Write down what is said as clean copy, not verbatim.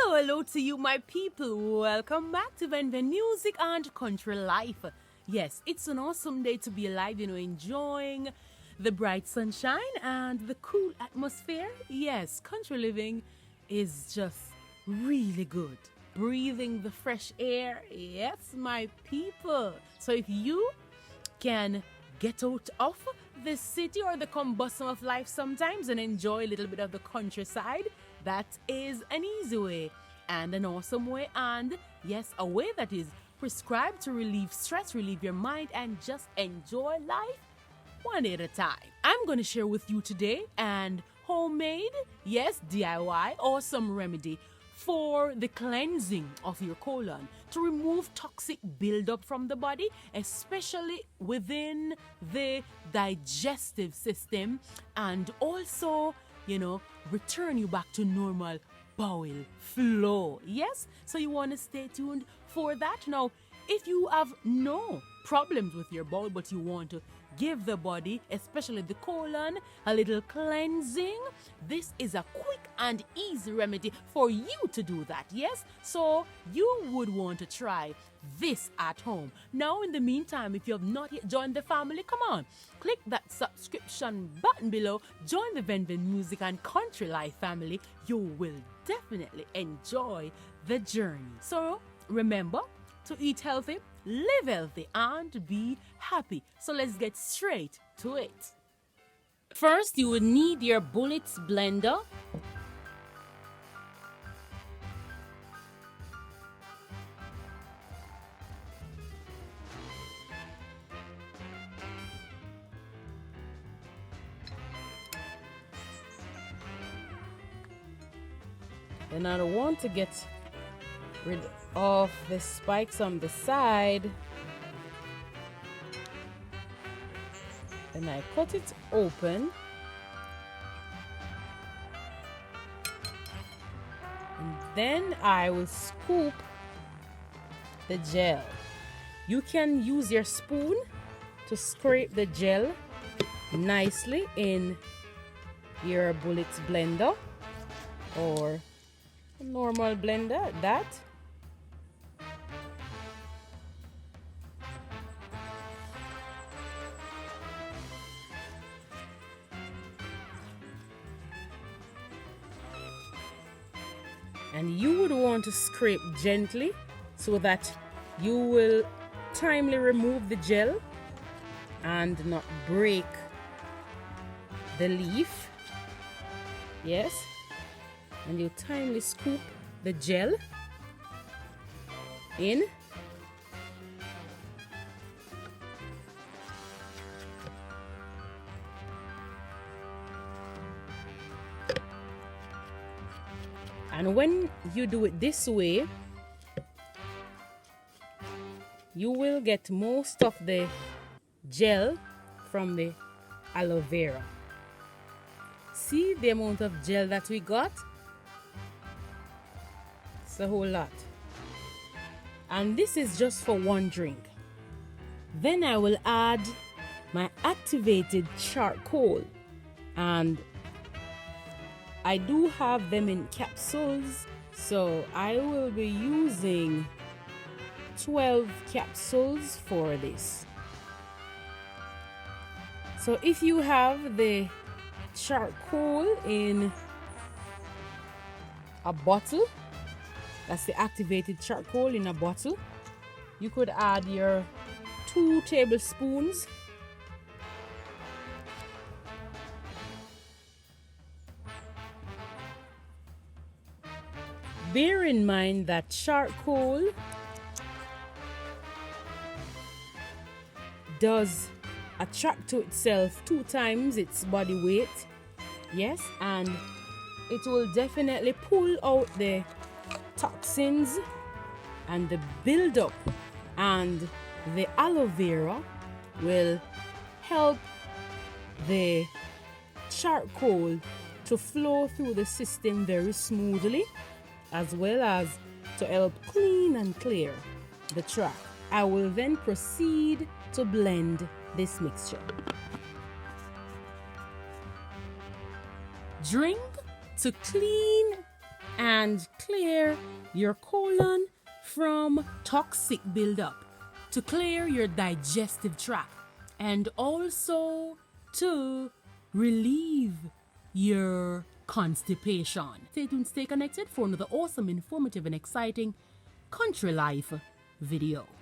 Hello to you, my people. Welcome back to Venvenmusic and Country Life. Yes, it's an awesome day to be alive, enjoying the bright sunshine and the cool atmosphere. Yes, country living is just really good. Breathing the fresh air. Yes, my people. So if you can get out of the city or the combustion of life sometimes and enjoy a little bit of the countryside, that is an easy way and an awesome way, and yes, a way that is prescribed to relieve stress, relieve your mind, and just enjoy life one day at a time. I'm going to share with you today an homemade, yes, DIY, awesome remedy for the cleansing of your colon, to remove toxic buildup from the body, especially within the digestive system, and also, return you back to normal bowel flow. Yes? So you want to stay tuned for that. Now, if you have no problems with your bowel, but you want to give the body, especially the colon, a little cleansing, this is a quick and easy remedy for you to do that. Yes? So you would want to try this at home. Now, in the meantime, if you have not yet joined the family, come on, click that subscription button below. Join the Venvenmusic and Country Life family. You will definitely enjoy the journey. So remember to eat healthy, live healthy, and be happy. So let's get straight to it. First, you will need your bullets blender. And I want to get rid of the spikes on the side, and I cut it open, and then I will scoop the gel. You can use your spoon to scrape the gel nicely in your bullets blender or a normal blender that. And you would want to scrape gently so that you will timely remove the gel and not break the leaf. Yes. And you timely scoop the gel in. And when you do it this way, you will get most of the gel from the aloe vera. See the amount of gel that we got? It's a whole lot. And this is just for one drink. Then I will add my activated charcoal, and I do have them in capsules, so I will be using 12 capsules for this. So if you have the charcoal in a bottle, that's the activated charcoal in a bottle, you could add your 2 tablespoons. Bear in mind that charcoal does attract to itself 2 times its body weight. Yes, and it will definitely pull out the toxins and the buildup, and the aloe vera will help the charcoal to flow through the system very smoothly, as well as to help clean and clear the track. I will then proceed to blend this mixture. Drink to clean and clear your colon from toxic buildup, to clear your digestive tract, and also to relieve your constipation. Stay tuned, stay connected for another awesome, informative, and exciting country life video.